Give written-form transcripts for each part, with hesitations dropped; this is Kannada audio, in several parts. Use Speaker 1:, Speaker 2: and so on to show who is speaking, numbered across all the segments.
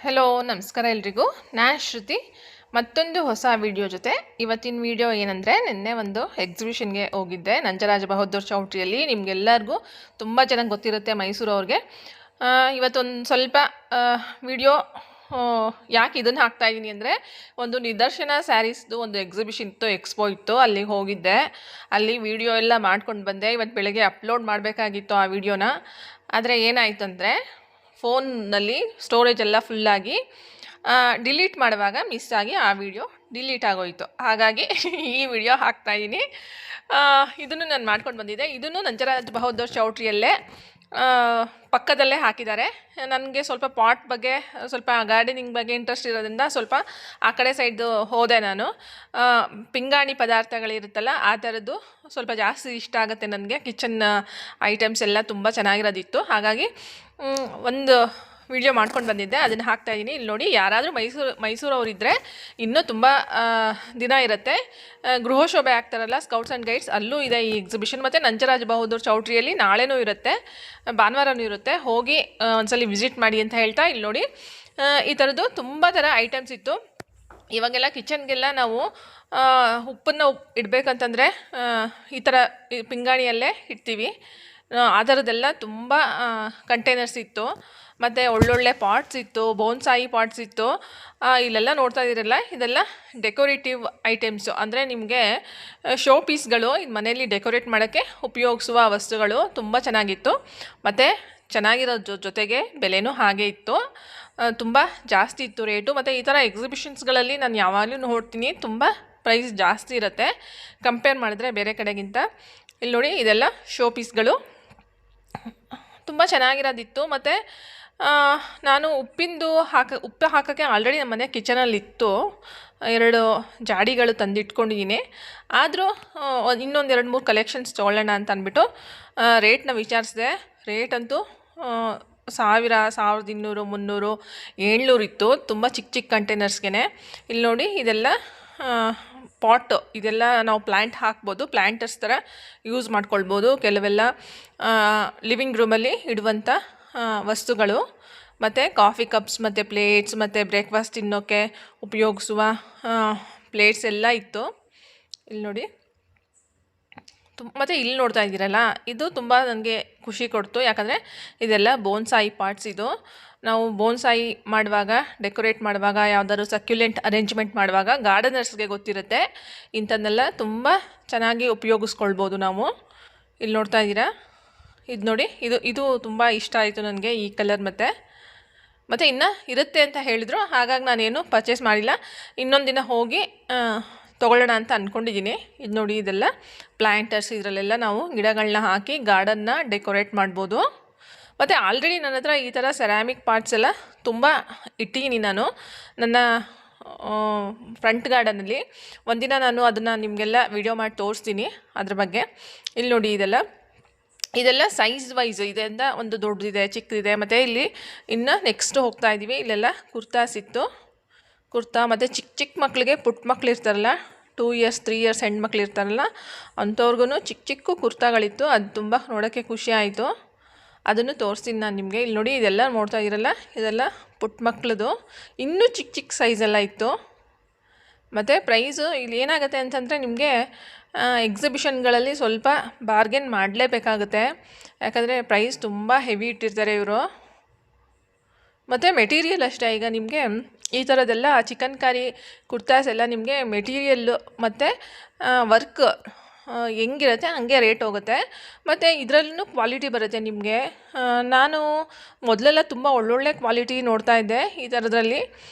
Speaker 1: ಹಲೋ ನಮಸ್ಕಾರ ಎಲ್ರಿಗೂ. ನಾನು ಶ್ರುತಿ, ಮತ್ತೊಂದು ಹೊಸ ವಿಡಿಯೋ ಜೊತೆ. ಇವತ್ತಿನ ವಿಡಿಯೋ ಏನಂದರೆ, ನಿನ್ನೆ ಒಂದು ಎಕ್ಸಿಬಿಷನ್ಗೆ ಹೋಗಿದ್ದೆ ನಂಜರಾಜ ಬಹದ್ದೂರ್ ಚೌಟ್ರಿಯಲ್ಲಿ. ನಿಮಗೆಲ್ಲರಿಗೂ ತುಂಬ ಚೆನ್ನಾಗಿ ಗೊತ್ತಿರುತ್ತೆ ಮೈಸೂರವ್ರಿಗೆ. ಇವತ್ತೊಂದು ಸ್ವಲ್ಪ ವಿಡಿಯೋ ಯಾಕೆ ಇದನ್ನು ಹಾಕ್ತಾಯಿದ್ದೀನಿ ಅಂದರೆ, ಒಂದು ನಿದರ್ಶನ ಸ್ಯಾರೀಸ್ದು ಒಂದು ಎಕ್ಸಿಬಿಷನ್ ಇತ್ತು, ಎಕ್ಸ್ಪೋ ಇತ್ತು, ಅಲ್ಲಿಗೆ ಹೋಗಿದ್ದೆ. ಅಲ್ಲಿ ವಿಡಿಯೋ ಎಲ್ಲ ಮಾಡ್ಕೊಂಡು ಬಂದೆ. ಇವತ್ತು ಬೆಳಗ್ಗೆ ಅಪ್ಲೋಡ್ ಮಾಡಬೇಕಾಗಿತ್ತು ಆ ವಿಡಿಯೋನ. ಆದರೆ ಏನಾಯಿತು ಅಂದರೆ, ಫೋನ್ನಲ್ಲಿ ಸ್ಟೋರೇಜ್ ಎಲ್ಲ ಫುಲ್ಲಾಗಿ ಡಿಲೀಟ್ ಮಾಡುವಾಗ ಮಿಸ್ ಆಗಿ ಆ ವಿಡಿಯೋ ಡಿಲೀಟ್ ಆಗೋಯಿತು. ಹಾಗಾಗಿ ಈ ವಿಡಿಯೋ ಹಾಕ್ತಾಯಿದ್ದೀನಿ. ಇದನ್ನು ನಾನು ಮಾಡ್ಕೊಂಡು ಬಂದಿದ್ದೆ. ಇದನ್ನು ನಂಜರಾಜ ಬಹದ್ದೂರ್ ಚೌಟ್ರಿಯಲ್ಲೇ ಪಕ್ಕದಲ್ಲೇ ಹಾಕಿದ್ದಾರೆ. ನನಗೆ ಸ್ವಲ್ಪ ಪಾಟ್ ಬಗ್ಗೆ, ಸ್ವಲ್ಪ ಗಾರ್ಡನಿಂಗ್ ಬಗ್ಗೆ ಇಂಟ್ರೆಸ್ಟ್ ಇರೋದ್ರಿಂದ ಸ್ವಲ್ಪ ಆ ಕಡೆ ಸೈಡ್ದು ಹೋದೆ ನಾನು. ಪಿಂಗಾಣಿ ಪದಾರ್ಥಗಳಿರುತ್ತಲ್ಲ ಆ ಥರದ್ದು ಸ್ವಲ್ಪ ಜಾಸ್ತಿ ಇಷ್ಟ ಆಗುತ್ತೆ ನನಗೆ. ಕಿಚನ್ ಐಟಮ್ಸ್ ಎಲ್ಲ ತುಂಬ ಚೆನ್ನಾಗಿರೋದಿತ್ತು. ಹಾಗಾಗಿ ಒಂದು ವಿಡಿಯೋ ಮಾಡ್ಕೊಂಡು ಬಂದಿದ್ದೆ, ಅದನ್ನು ಹಾಕ್ತಾಯಿದ್ದೀನಿ. ಇಲ್ಲಿ ನೋಡಿ, ಯಾರಾದರೂ ಮೈಸೂರವರಿದ್ದರೆ ಇನ್ನೂ ತುಂಬ ದಿನ ಇರುತ್ತೆ. ಗೃಹಶೋಭೆ ಆಗ್ತಾರಲ್ಲ ಸ್ಕೌಟ್ಸ್ ಆ್ಯಂಡ್ ಗೈಡ್ಸ್, ಅಲ್ಲೂ ಇದೆ ಈ ಎಕ್ಸಿಬಿಷನ್. ಮತ್ತು ನಂಜರಾಜ ಬಹದ್ದೂರ್ ಚೌಟ್ರಿಯಲ್ಲಿ ನಾಳೆನೂ ಇರುತ್ತೆ, ಭಾನುವಾರನೂ ಇರುತ್ತೆ. ಹೋಗಿ ಒಂದ್ಸಲಿ ವಿಸಿಟ್ ಮಾಡಿ ಅಂತ ಹೇಳ್ತಾ, ಇಲ್ಲಿ ನೋಡಿ ಈ ಥರದ್ದು ತುಂಬ ಥರ ಐಟಮ್ಸ್ ಇತ್ತು. ಇವಾಗೆಲ್ಲ ಕಿಚನ್ಗೆಲ್ಲ ನಾವು ಉಪ್ಪನ್ನು ಇಡಬೇಕಂತಂದರೆ ಈ ಥರ ಪಿಂಗಾಣಿಯಲ್ಲೇ ಇಡ್ತೀವಿ. ಆ ಥರದ್ದೆಲ್ಲ ತುಂಬ ಕಂಟೈನರ್ಸ್ ಇತ್ತು. ಮತ್ತು ಒಳ್ಳೊಳ್ಳೆ ಪಾಟ್ಸ್ ಇತ್ತು, ಬೋನ್ಸಾಯಿ ಪಾಟ್ಸ್ ಇತ್ತು. ಇಲ್ಲೆಲ್ಲ ನೋಡ್ತಾ ಇದ್ದೀರಲ್ಲ, ಇದೆಲ್ಲ ಡೆಕೋರೇಟಿವ್ ಐಟಮ್ಸು. ಅಂದರೆ ನಿಮಗೆ ಶೋ ಪೀಸ್ಗಳು, ಇದು ಮನೆಯಲ್ಲಿ ಡೆಕೋರೇಟ್ ಮಾಡೋಕ್ಕೆ ಉಪಯೋಗಿಸುವ ವಸ್ತುಗಳು. ತುಂಬ ಚೆನ್ನಾಗಿತ್ತು. ಮತ್ತು ಚೆನ್ನಾಗಿರೋ ಜೊತೆಗೆ ಬೆಲೆನೂ ಹಾಗೆ ಇತ್ತು. ತುಂಬ ಜಾಸ್ತಿ ಇತ್ತು ರೇಟು. ಮತ್ತು ಈ ಥರ ಎಕ್ಸಿಬಿಷನ್ಸ್ಗಳಲ್ಲಿ ನಾನು ಯಾವಾಗಲೂ ನೋಡ್ತೀನಿ, ತುಂಬ ಪ್ರೈಸ್ ಜಾಸ್ತಿ ಇರುತ್ತೆ ಕಂಪೇರ್ ಮಾಡಿದ್ರೆ ಬೇರೆ ಕಡೆಗಿಂತ. ಇಲ್ಲಿ ನೋಡಿ, ಇದೆಲ್ಲ ಶೋ ಪೀಸ್ಗಳು ತುಂಬ ಚೆನ್ನಾಗಿರೋದಿತ್ತು. ಮತ್ತು ನಾನು ಉಪ್ಪು ಹಾಕೋಕ್ಕೆ ಆಲ್ರೆಡಿ ನಮ್ಮ ಮನೆ ಕಿಚನಲ್ಲಿತ್ತು. 2 ಜಾಡಿಗಳು ತಂದಿಟ್ಕೊಂಡಿದ್ದೀನಿ. ಆದರೂ ಇನ್ನೊಂದು 2-3 ಕಲೆಕ್ಷನ್ಸ್ ತೊಗೊಳ್ಳೋಣ ಅಂತ ಅಂದ್ಬಿಟ್ಟು ರೇಟ್ನ ವಿಚಾರಿಸಿದೆ. ರೇಟ್ ಅಂತೂ 1000, 1200, 300, 700 ಇತ್ತು. ತುಂಬ ಚಿಕ್ಕ ಚಿಕ್ಕ ಕಂಟೈನರ್ಸ್ಗೆ. ಇಲ್ಲಿ ನೋಡಿ, ಇದೆಲ್ಲ ಪಾಟು. ಇದೆಲ್ಲ ನಾವು ಪ್ಲ್ಯಾಂಟ್ ಹಾಕ್ಬೋದು, ಪ್ಲ್ಯಾಂಟರ್ಸ್ ಥರ ಯೂಸ್ ಮಾಡ್ಕೊಳ್ಬೋದು. ಕೆಲವೆಲ್ಲ ಲಿವಿಂಗ್ ರೂಮಲ್ಲಿ ಇಡುವಂಥ ವಸ್ತುಗಳು. ಮತ್ತು ಕಾಫಿ ಕಪ್ಸ್ ಮತ್ತು ಪ್ಲೇಟ್ಸ್ ಮತ್ತು ಬ್ರೇಕ್ಫಾಸ್ಟ್ ತಿನ್ನೋಕ್ಕೆ ಉಪಯೋಗಿಸುವ ಪ್ಲೇಟ್ಸ್ ಎಲ್ಲ ಇತ್ತು. ಇಲ್ಲಿ ನೋಡಿ, ಮತ್ತು ಇಲ್ಲಿ ನೋಡ್ತಾ ಇದ್ದೀರಲ್ಲ, ಇದು ತುಂಬ ನನಗೆ ಖುಷಿ ಕೊಡ್ತು. ಯಾಕಂದರೆ ಇದೆಲ್ಲ ಬೋನ್ಸಾಯಿ ಪಾರ್ಟ್ಸ್. ಇದು ನಾವು ಬೋನ್ಸಾಯಿ ಮಾಡುವಾಗ, ಡೆಕೋರೇಟ್ ಮಾಡುವಾಗ, ಯಾವುದಾದ್ರು ಸಕ್ಯುಲೆಂಟ್ ಅರೇಂಜ್ಮೆಂಟ್ ಮಾಡುವಾಗ ಗಾರ್ಡನರ್ಸ್ಗೆ ಗೊತ್ತಿರುತ್ತೆ, ಇಂಥದ್ದನ್ನೆಲ್ಲ ತುಂಬ ಚೆನ್ನಾಗಿ ಉಪಯೋಗಿಸ್ಕೊಳ್ಬೋದು ನಾವು. ಇಲ್ಲಿ ನೋಡ್ತಾ ಇದ್ದೀರಾ, ಇದು ನೋಡಿ, ಇದು ತುಂಬ ಇಷ್ಟ ಆಯಿತು ನನಗೆ, ಈ ಕಲರ್. ಮತ್ತು ಇನ್ನೂ ಇರುತ್ತೆ ಅಂತ ಹೇಳಿದರು. ಹಾಗಾಗಿ ನಾನೇನು ಪರ್ಚೇಸ್ ಮಾಡಿಲ್ಲ. ಇನ್ನೊಂದು ದಿನ ಹೋಗಿ ತೊಗೊಳ್ಳೋಣ ಅಂತ ಅಂದ್ಕೊಂಡಿದ್ದೀನಿ. ಇದು ನೋಡಿ, ಇದೆಲ್ಲ ಪ್ಲ್ಯಾಂಟರ್ಸ್. ಇದರಲ್ಲೆಲ್ಲ ನಾವು ಗಿಡಗಳನ್ನ ಹಾಕಿ ಗಾರ್ಡನ್ನ ಡೆಕೋರೇಟ್ ಮಾಡ್ಬೋದು. ಮತ್ತು ಆಲ್ರೆಡಿ ನನ್ನ ಹತ್ರ ಈ ಥರ ಸೆರಾಮಿಕ್ ಪಾರ್ಟ್ಸ್ ಎಲ್ಲ ತುಂಬ ಇಟ್ಟಿದ್ದೀನಿ ನಾನು ನನ್ನ ಫ್ರಂಟ್ ಗಾರ್ಡನಲ್ಲಿ. ಒಂದಿನ ನಾನು ಅದನ್ನು ನಿಮಗೆಲ್ಲ ವಿಡಿಯೋ ಮಾಡಿ ತೋರಿಸ್ತೀನಿ ಅದ್ರ ಬಗ್ಗೆ. ಇಲ್ಲಿ ನೋಡಿ, ಇದೆಲ್ಲ ಸೈಜ್ ವೈಸ್ ಇದೆ. ಒಂದು ದೊಡ್ಡದಿದೆ, ಚಿಕ್ಕದಿದೆ. ಮತ್ತು ಇಲ್ಲಿ ಇನ್ನು ನೆಕ್ಸ್ಟ್ ಹೋಗ್ತಾ ಇದ್ದೀವಿ. ಇಲ್ಲೆಲ್ಲ ಕುರ್ತಾಸ್ ಇತ್ತು. ಕುರ್ತಾ ಮತ್ತು ಚಿಕ್ಕ ಚಿಕ್ಕ ಮಕ್ಕಳಿಗೆ, ಪುಟ್ಟ ಮಕ್ಳು ಇರ್ತಾರಲ್ಲ, 2 years 3 years ಹೆಣ್ಮಕ್ಳು ಇರ್ತಾರಲ್ಲ, ಅಂಥವ್ರಿಗೂ ಚಿಕ್ಕ ಚಿಕ್ಕ ಕುರ್ತಾಗಳಿತ್ತು. ಅದು ತುಂಬ ನೋಡೋಕ್ಕೆ ಖುಷಿ ಆಯಿತು. ಅದನ್ನು ತೋರಿಸ್ತೀನಿ ನಾನು ನಿಮಗೆ. ಇಲ್ಲಿ ನೋಡಿ, ಇದೆಲ್ಲ ನೋಡ್ತಾ ಇರಲ್ಲ, ಇದೆಲ್ಲ ಪುಟ್ಟ ಮಕ್ಕಳದು. ಇನ್ನೂ ಚಿಕ್ಕ ಚಿಕ್ಕ ಸೈಜೆಲ್ಲ ಇತ್ತು. ಮತ್ತು ಪ್ರೈಸು ಇಲ್ಲಿ ಏನಾಗುತ್ತೆ ಅಂತಂದರೆ, ನಿಮಗೆ ಎಕ್ಸಿಬಿಷನ್ಗಳಲ್ಲಿ ಸ್ವಲ್ಪ ಬಾರ್ಗೇನ್ ಮಾಡಲೇಬೇಕಾಗುತ್ತೆ. ಯಾಕಂದರೆ ಪ್ರೈಸ್ ತುಂಬ ಹೆವಿ ಇಟ್ಟಿರ್ತಾರೆ ಇವರು. ಮತ್ತು ಮೆಟೀರಿಯಲ್ ಅಷ್ಟೇ. ಈಗ ನಿಮಗೆ ಈ ಥರದ್ದೆಲ್ಲ ಚಿಕನ್ಕಾರಿ ಕುರ್ತಾಸ್ ಎಲ್ಲ ನಿಮಗೆ ಮೆಟೀರಿಯಲ್ಲು ಮತ್ತು ವರ್ಕ್ ಹೆಂಗಿರುತ್ತೆ ಹಂಗೆ ರೇಟ್ ಹೋಗುತ್ತೆ. ಮತ್ತು ಇದರಲ್ಲೂ ಕ್ವಾಲಿಟಿ ಬರುತ್ತೆ ನಿಮಗೆ. ನಾನು ಮೊದಲೆಲ್ಲ ತುಂಬ ಒಳ್ಳೊಳ್ಳೆ ಕ್ವಾಲಿಟಿ ನೋಡ್ತಾ ಇದ್ದೆ ಈ ಥರದ್ರಲ್ಲಿ.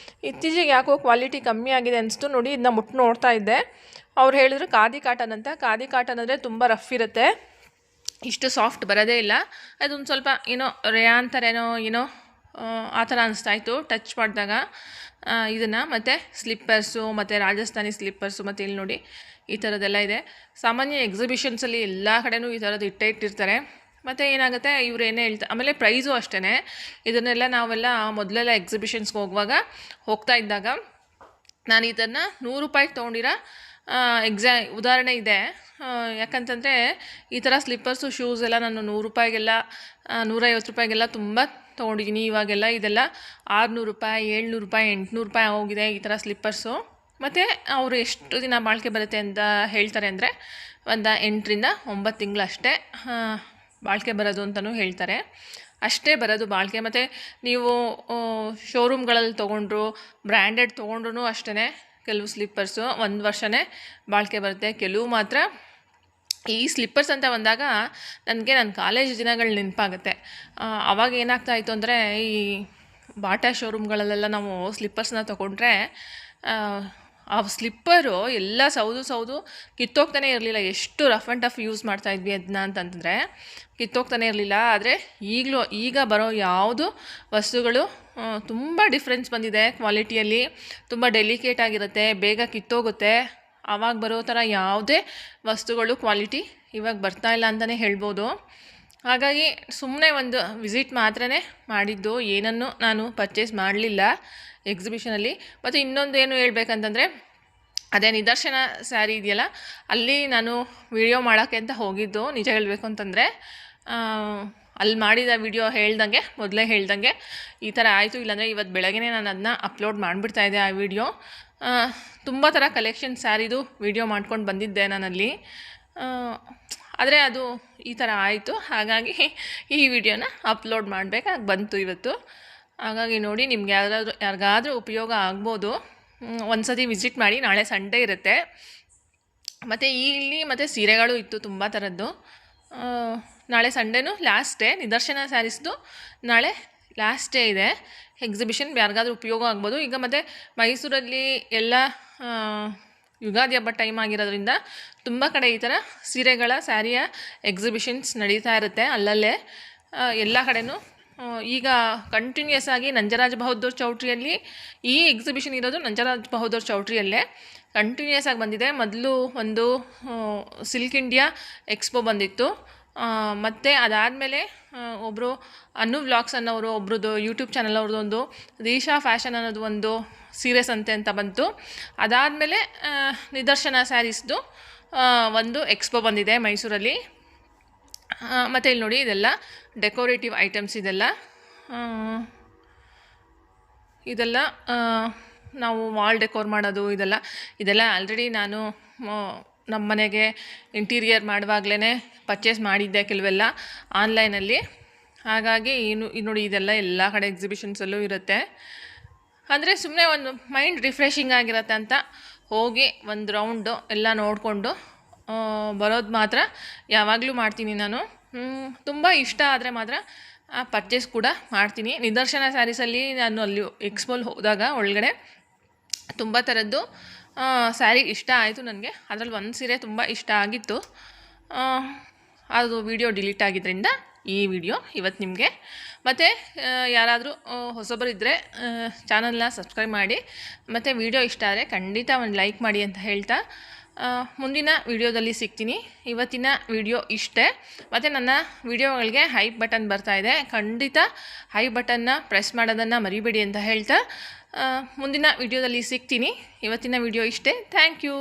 Speaker 1: ಇತ್ತೀಚೆಗೆ ಯಾಕೋ ಕ್ವಾಲಿಟಿ ಕಮ್ಮಿ ಆಗಿದೆ ಅನಿಸ್ತು. ನೋಡಿ, ಇದನ್ನ ಮುಟ್ಟು ನೋಡ್ತಾ ಇದ್ದೆ. ಅವ್ರು ಹೇಳಿದ್ರು ಖಾದಿ ಕಾಟನ್ ಅಂತ. ಖಾದಿ ಕಾಟನ್ ಅಂದರೆ ತುಂಬ ರಫ್ ಇರುತ್ತೆ, ಇಷ್ಟು ಸಾಫ್ಟ್ ಬರೋದೇ ಇಲ್ಲ. ಅದೊಂದು ಸ್ವಲ್ಪ ರೇಯಾನ್ ಥರನೋ ಆ ಥರ ಅನಿಸ್ತಾಯಿತ್ತು ಟಚ್ ಮಾಡಿದಾಗ ಇದನ್ನು. ಮತ್ತು ಸ್ಲಿಪ್ಪರ್ಸು, ಮತ್ತು ರಾಜಸ್ಥಾನಿ ಸ್ಲಿಪ್ಪರ್ಸು. ಮತ್ತು ಇಲ್ಲಿ ನೋಡಿ, ಈ ಥರದ್ದೆಲ್ಲ ಇದೆ. ಸಾಮಾನ್ಯ ಎಕ್ಸಿಬಿಷನ್ಸಲ್ಲಿ ಎಲ್ಲ ಕಡೆನೂ ಈ ಥರದ್ದು ಇಟ್ಟಿರ್ತಾರೆ. ಮತ್ತು ಏನಾಗುತ್ತೆ, ಇವ್ರು ಏನೇ ಹೇಳ್ತಾರೆ. ಆಮೇಲೆ ಪ್ರೈಸು ಅಷ್ಟೇ. ಇದನ್ನೆಲ್ಲ ನಾವೆಲ್ಲ ಮೊದಲೆಲ್ಲ ಎಕ್ಸಿಬಿಷನ್ಸ್ಗೆ ಹೋಗ್ತಾ ಇದ್ದಾಗ ನಾನು ಇದನ್ನು 100 ರೂಪಾಯಿಗೆ ತೊಗೊಂಡಿರೋ ಉದಾಹರಣೆ ಇದೆ. ಯಾಕಂತಂದರೆ ಈ ಥರ ಸ್ಲಿಪ್ಪರ್ಸು ಶೂಸ್ ಎಲ್ಲ ನಾನು 100 ರೂಪಾಯಿಗೆಲ್ಲ 150 ರೂಪಾಯಿಗೆಲ್ಲ ತುಂಬ ತೊಗೊಂಡಿದ್ದೀನಿ. ಇವಾಗೆಲ್ಲ ಇದೆಲ್ಲ 600 ರೂಪಾಯಿ 700 ರೂಪಾಯಿ 800 ರೂಪಾಯಿ ಹೋಗಿದೆ ಈ ಥರ ಸ್ಲಿಪ್ಪರ್ಸು. ಮತ್ತು ಅವರು ಎಷ್ಟು ದಿನ ಬಾಳಿಕೆ ಬರುತ್ತೆ ಅಂತ ಹೇಳ್ತಾರೆ ಅಂದರೆ ಒಂದು 8 ರಿಂದ 9 ತಿಂಗಳು ಅಷ್ಟೇ ಬಾಳಿಕೆ ಬರೋದು ಅಂತಲೂ ಹೇಳ್ತಾರೆ. ಅಷ್ಟೇ ಬರೋದು ಬಾಳಿಕೆ. ಮತ್ತು ನೀವು ಶೋರೂಮ್ಗಳಲ್ಲಿ ತೊಗೊಂಡ್ರು ಬ್ರ್ಯಾಂಡೆಡ್ ತೊಗೊಂಡ್ರೂ ಅಷ್ಟೇ ಕೆಲವು ಸ್ಲಿಪ್ಪರ್ಸು 1 ವರ್ಷನೇ ಬಾಳಿಕೆ ಬರುತ್ತೆ. ಕೆಲವು ಮಾತ್ರ ಈ ಸ್ಲಿಪ್ಪರ್ಸ್ ಅಂತ ಬಂದಾಗ ನನಗೆ ನನ್ನ ಕಾಲೇಜ್ ದಿನಗಳು ನೆನಪಾಗುತ್ತೆ. ಆವಾಗ ಏನಾಗ್ತಾಯಿತ್ತು ಅಂದರೆ ಈ ಬಾಟಾ ಶೋರೂಮ್ಗಳಲ್ಲೆಲ್ಲ ನಾವು ಸ್ಲಿಪ್ಪರ್ಸ್ನ ತೊಗೊಂಡ್ರೆ ಆ ಸ್ಲಿಪ್ಪರು ಎಲ್ಲ ಸೌದು ಕಿತ್ತೋಗ್ತಾನೆ ಇರಲಿಲ್ಲ. ಎಷ್ಟು ರಫ್ ಆ್ಯಂಡ್ ಟಫ್ ಯೂಸ್ ಮಾಡ್ತಾಯಿದ್ವಿ ಅದನ್ನ ಅಂತಂದರೆ ಕಿತ್ತೋಗ್ತಾನೆ ಇರಲಿಲ್ಲ. ಆದರೆ ಈಗ ಬರೋ ಯಾವುದು ವಸ್ತುಗಳು ತುಂಬ ಡಿಫ್ರೆನ್ಸ್ ಬಂದಿದೆ ಕ್ವಾಲಿಟಿಯಲ್ಲಿ. ತುಂಬ ಡೆಲಿಕೇಟ್ ಆಗಿರುತ್ತೆ, ಬೇಗ ಕಿತ್ತೋಗುತ್ತೆ. ಆವಾಗ ಬರೋ ಥರ ಯಾವುದೇ ವಸ್ತುಗಳು ಕ್ವಾಲಿಟಿ ಇವಾಗ ಬರ್ತಾಯಿಲ್ಲ ಅಂತಲೇ ಹೇಳ್ಬೋದು. ಹಾಗಾಗಿ ಸುಮ್ಮನೆ ಒಂದು ವಿಸಿಟ್ ಮಾತ್ರ ಮಾಡಿದ್ದು, ಏನನ್ನು ನಾನು ಪರ್ಚೇಸ್ ಮಾಡಲಿಲ್ಲ ಎಕ್ಸಿಬಿಷನಲ್ಲಿ. ಮತ್ತು ಇನ್ನೊಂದು ಏನು ಹೇಳ್ಬೇಕಂತಂದರೆ ಅದೇ ನಿದರ್ಶನ ಸ್ಯಾರಿ ಇದೆಯಲ್ಲ, ಅಲ್ಲಿ ನಾನು ವಿಡಿಯೋ ಮಾಡೋಕ್ಕೆ ಅಂತ ಹೋಗಿದ್ದು. ನಿಜ ಹೇಳಬೇಕು ಅಂತಂದರೆ ಅಲ್ಲಿ ಮಾಡಿದ ವಿಡಿಯೋ ಮೊದಲೇ ಹೇಳ್ದಂಗೆ ಈ ಥರ ಆಯಿತು. ಇಲ್ಲಾಂದರೆ ಇವತ್ತು ಬೆಳಗ್ಗೆ ನಾನು ಅದನ್ನ ಅಪ್ಲೋಡ್ ಮಾಡಿಬಿಡ್ತಾಯಿದ್ದೆ ಆ ವಿಡಿಯೋ. ತುಂಬ ಥರ ಕಲೆಕ್ಷನ್ ಸ್ಯಾರಿದು ವಿಡಿಯೋ ಮಾಡ್ಕೊಂಡು ಬಂದಿದ್ದೆ ನಾನಲ್ಲಿ. ಆದರೆ ಅದು ಈ ಥರ ಆಯಿತು. ಹಾಗಾಗಿ ಈ ವಿಡಿಯೋನ ಅಪ್ಲೋಡ್ ಮಾಡಬೇಕಾಗಿ ಬಂತು ಇವತ್ತು. ಹಾಗಾಗಿ ನೋಡಿ, ನಿಮ್ಗೆ ಯಾರಿಗಾದ್ರೂ ಉಪಯೋಗ ಆಗ್ಬೋದು. ಒಂದು ಸತಿ ವಿಸಿಟ್ ಮಾಡಿ. ನಾಳೆ ಸಂಡೇ ಇರುತ್ತೆ. ಮತ್ತು ಇಲ್ಲಿ ಮತ್ತು ಸೀರೆಗಳು ಇತ್ತು ತುಂಬ ಥರದ್ದು. ನಾಳೆ ಸಂಡೇನೂ ಲಾಸ್ಟ್ ಡೇ. ನಿದರ್ಶನ ಸ್ಯಾರೀಸ್ದು ನಾಳೆ ಲಾಸ್ಟ್ ಡೇ ಇದೆ ಎಕ್ಸಿಬಿಷನ್. ಯಾರಿಗಾದ್ರೂ ಉಪಯೋಗ ಆಗ್ಬೋದು. ಈಗ ಮತ್ತು ಮೈಸೂರಲ್ಲಿ ಎಲ್ಲ ಯುಗಾದಿ ಹಬ್ಬ ಟೈಮ್ ಆಗಿರೋದ್ರಿಂದ ತುಂಬ ಕಡೆ ಈ ಥರ ಸೀರೆಗಳ ಸ್ಯಾರಿಯ ಎಕ್ಸಿಬಿಷನ್ಸ್ ನಡೀತಾ ಇರುತ್ತೆ ಅಲ್ಲಲ್ಲೇ ಎಲ್ಲ ಕಡೆನೂ. ಈಗ ಕಂಟಿನ್ಯೂಸ್ ಆಗಿ ನಂಜರಾಜ್ ಬಹದ್ದೂರ್ ಚೌಟ್ರಿಯಲ್ಲಿ ಈ ಎಕ್ಸಿಬಿಷನ್ ಇರೋದು ನಂಜರಾಜ್ ಬಹದ್ದೂರ್ ಚೌಟ್ರಿಯಲ್ಲೇ ಕಂಟಿನ್ಯೂಸ್ ಆಗಿ ಬಂದಿದೆ. ಮೊದಲು ಒಂದು ಸಿಲ್ಕ್ ಇಂಡಿಯಾ ಎಕ್ಸ್ಪೋ ಬಂದಿತ್ತು. ಮತ್ತು ಅದಾದಮೇಲೆ ಒಬ್ಬರು ಅನ್ನು ವ್ಲಾಗ್ಸ್ ಅನ್ನೋರು ಒಬ್ರದ್ದು ಯೂಟ್ಯೂಬ್ ಚಾನಲ್ ಅವ್ರದ್ದೊಂದು ರೀಶಾ ಫ್ಯಾಷನ್ ಅನ್ನೋದು ಒಂದು ಸೀರೆ ಸಂತೆ ಅಂತ ಬಂತು. ಅದಾದಮೇಲೆ ನಿದರ್ಶನ ಸ್ಯಾರೀಸ್ದು ಒಂದು ಎಕ್ಸ್ಪೋ ಬಂದಿದೆ ಮೈಸೂರಲ್ಲಿ. ಮತ್ತು ಇಲ್ಲಿ ನೋಡಿ, ಇದೆಲ್ಲ ಡೆಕೋರೇಟಿವ್ ಐಟಮ್ಸ್. ಇದೆಲ್ಲ ನಾವು ವಾಲ್ ಡೆಕೋರ್ ಮಾಡೋದು. ಇದೆಲ್ಲ ಆಲ್ರೆಡಿ ನಾನು ನಮ್ಮ ಮನೆಗೆ ಇಂಟೀರಿಯರ್ ಮಾಡುವಾಗಲೇ ಪರ್ಚೇಸ್ ಮಾಡಿದ್ದೆ ಕೆಲವೆಲ್ಲ ಆನ್ಲೈನಲ್ಲಿ. ಹಾಗಾಗಿ ಇದು ನೋಡಿ, ಇದೆಲ್ಲ ಎಲ್ಲ ಕಡೆ ಎಕ್ಸಿಬಿಷನ್ಸಲ್ಲೂ ಇರುತ್ತೆ. ಅಂದರೆ ಸುಮ್ಮನೆ ಒಂದು ಮೈಂಡ್ ರಿಫ್ರೆಶಿಂಗ್ ಆಗಿರುತ್ತೆ ಅಂತ ಹೋಗಿ ಒಂದು ರೌಂಡು ಎಲ್ಲ ನೋಡಿಕೊಂಡು ಬರೋದು ಮಾತ್ರ ಯಾವಾಗಲೂ ಮಾಡ್ತೀನಿ ನಾನು. ತುಂಬ ಇಷ್ಟ ಆದರೆ ಮಾತ್ರ ಪರ್ಚೇಸ್ ಕೂಡ ಮಾಡ್ತೀನಿ. ನಿದರ್ಶನ ಸ್ಯಾರೀಸಲ್ಲಿ ನಾನು ಅಲ್ಲಿ ಎಕ್ಸ್ಪೋಲ್ ಹೋದಾಗ ಒಳಗಡೆ ತುಂಬ ಥರದ್ದು ಸ್ಯಾರಿ ಇಷ್ಟ ಆಯಿತು ನನಗೆ. ಅದರಲ್ಲಿ ಒಂದು ಸೀರೆ ತುಂಬ ಇಷ್ಟ ಆಗಿತ್ತು. ಅದು ವಿಡಿಯೋ ಡಿಲೀಟ್ ಆಗಿದ್ದರಿಂದ ಈ ವಿಡಿಯೋ ಇವತ್ತು ನಿಮಗೆ. ಮತ್ತು ಯಾರಾದರೂ ಹೊಸಬರಿದ್ದರೆ ಚಾನಲ್ನ ಸಬ್ಸ್ಕ್ರೈಬ್ ಮಾಡಿ. ಮತ್ತು ವಿಡಿಯೋ ಇಷ್ಟ ಆದರೆ ಖಂಡಿತ ಒಂದು ಲೈಕ್ ಮಾಡಿ ಅಂತ ಹೇಳ್ತಾ ಮುಂದಿನ ವಿಡಿಯೋದಲ್ಲಿ ಸಿಗ್ತೀನಿ. ಇವತ್ತಿನ ವಿಡಿಯೋ ಇಷ್ಟೇ. ಮತ್ತು ನನ್ನ ವಿಡಿಯೋಗಳಿಗೆ ಹೈಪ್ ಬಟನ್ ಬರ್ತಾಯಿದೆ, ಖಂಡಿತ ಹೈಪ್ ಬಟನ್ನ ಪ್ರೆಸ್ ಮಾಡೋದನ್ನು ಮರಿಬೇಡಿ ಅಂತ ಹೇಳ್ತಾ ಮುಂದಿನ ವಿಡಿಯೋದಲ್ಲಿ ಸಿಗ್ತೀನಿ. ಇವತ್ತಿನ ವಿಡಿಯೋ ಇಷ್ಟೇ. Thank you.